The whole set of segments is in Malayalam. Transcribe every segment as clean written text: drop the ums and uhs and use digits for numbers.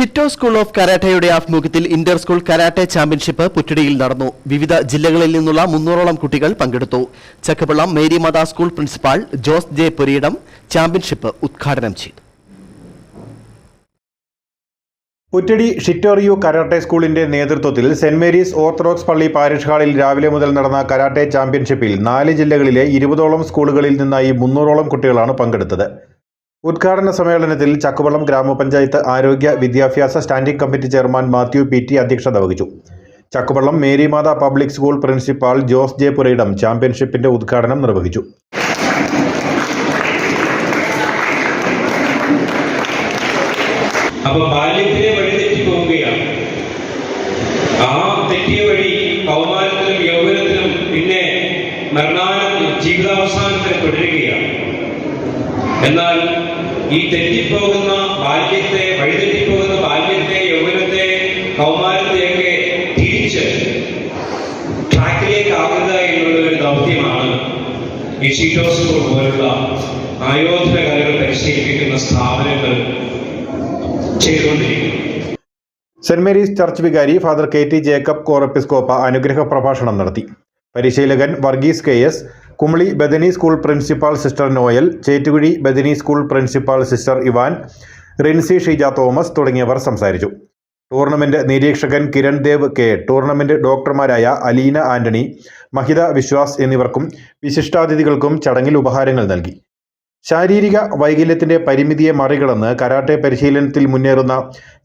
ഷിറ്റോ സ്കൂൾ ഓഫ് കരാട്ടയുടെ ആഭിമുഖ്യത്തിൽ ഇന്റർ സ്കൂൾ കരാട്ടെ ചാമ്പ്യൻഷിപ്പ് പുറ്റടിയിൽ നടന്നു. വിവിധ ജില്ലകളിൽ നിന്നുള്ള 300ഓളം കുട്ടികൾ പങ്കെടുത്തു. Chakkappallam Marymatha school principal Jose J Puridam championship ഉദ്ഘാടനം ചെയ്തു. പുറ്റടി ഷിറ്റോറിയു കരാട്ടെ സ്കൂളിന്റെ നേതൃത്വത്തിൽ സെന്റ് മേരീസ് ഓർത്തഡോക്സ് പള്ളി പാരിഷ് ഹാളിൽ രാവിലെ മുതൽ നടന്ന കരാട്ടെ ചാമ്പ്യൻഷിപ്പിൽ 4 ജില്ലകളിലെ 20ഓളം സ്കൂളുകളിൽ നിന്നായി 300ഓളം കുട്ടികളാണ് പങ്കെടുത്തത്. ഉദ്ഘാടന സമ്മേളനത്തിൽ ചക്കുവള്ളം ഗ്രാമപഞ്ചായത്ത് ആരോഗ്യ വിദ്യാഭ്യാസ standing committee chairman Mathew P. അധ്യക്ഷത വഹിച്ചു. Chakkuvallam Marymatha public school principal Jose J Purayidam ചാമ്പ്യൻഷിപ്പിന്റെ ഉദ്ഘാടനം നിർവഹിച്ചു. അപ്പോൾ ബാല്യത്തിലെ വഴി തെറ്റിപ്പോവുകയാണ്. ആ തെറ്റിയ വഴി കൗമാരത്തിലും യൗവനത്തിലും പിന്നെ ജീവിതാവസാനത്തിൽ തുടരുകയാണ്. എന്നാൽ ഈ തെറ്റിപ്പോകുന്ന ബാല്യത്തെ വഴിതെറ്റിപ്പോകുന്ന ബാല്യത്തെ യൗവനത്തെ കൗമാരത്തെയൊക്കെ തിരിച്ച് ട്രാക്കിലേക്ക് ആകുക എന്നുള്ള ഒരു ദൗത്യമാണ് ഈ ഷിറ്റോ സ്കൂൾ പോലുള്ള ആയോധന കലകൾ പരിശീലിപ്പിക്കുന്ന സ്ഥാപനങ്ങൾ ചെയ്തുകൊണ്ടിരിക്കുന്നു. സെന്റ് മേരീസ് ചർച്ച് വികാരി ഫാദർ കെ.ടി. ജേക്കബ് കോർ എപ്പിസ്കോപ്പ അനുഗ്രഹ പ്രഭാഷണം നടത്തി. പരിശീലകൻ Varghese K S., Kumily Bethany school principal sister Noel, Chettukuzhi Bethany school principal sister Ivan, Rincy Sheeja Thomas തുടങ്ങിയവർ സംസാരിച്ചു. ടൂർണമെന്റ് നിരീക്ഷകൻ കിരൺ ദേവ് കെ, ടൂർണമെന്റ് ഡോക്ടർമാരായ അലീന ആന്റണി, മഹിത വിശ്വാസ് എന്നിവർക്കും വിശിഷ്ടാതിഥികൾക്കും ചടങ്ങിൽ ഉപഹാരങ്ങൾ നൽകി. ശാരീരിക വൈകല്യത്തിന്റെ പരിമിതിയെ മറികടന്ന് കരാട്ടെ പരിശീലനത്തിൽ മുന്നേറുന്ന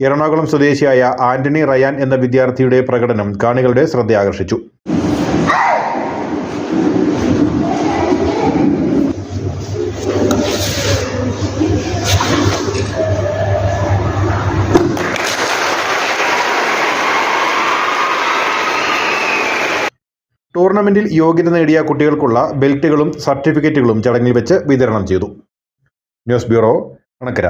എറണാകുളം സ്വദേശിയായ ആന്റണി റയാൻ എന്ന വിദ്യാർത്ഥിയുടെ പ്രകടനം കാണികളുടെ ശ്രദ്ധയാകർഷിച്ചു. ടൂർണമെന്റിൽ യോഗ്യത നേടിയ കുട്ടികൾക്കുള്ള ബെൽറ്റുകളും സർട്ടിഫിക്കറ്റുകളും ചടങ്ങിൽ വെച്ച് വിതരണം ചെയ്തു. News bureau, Anakkara.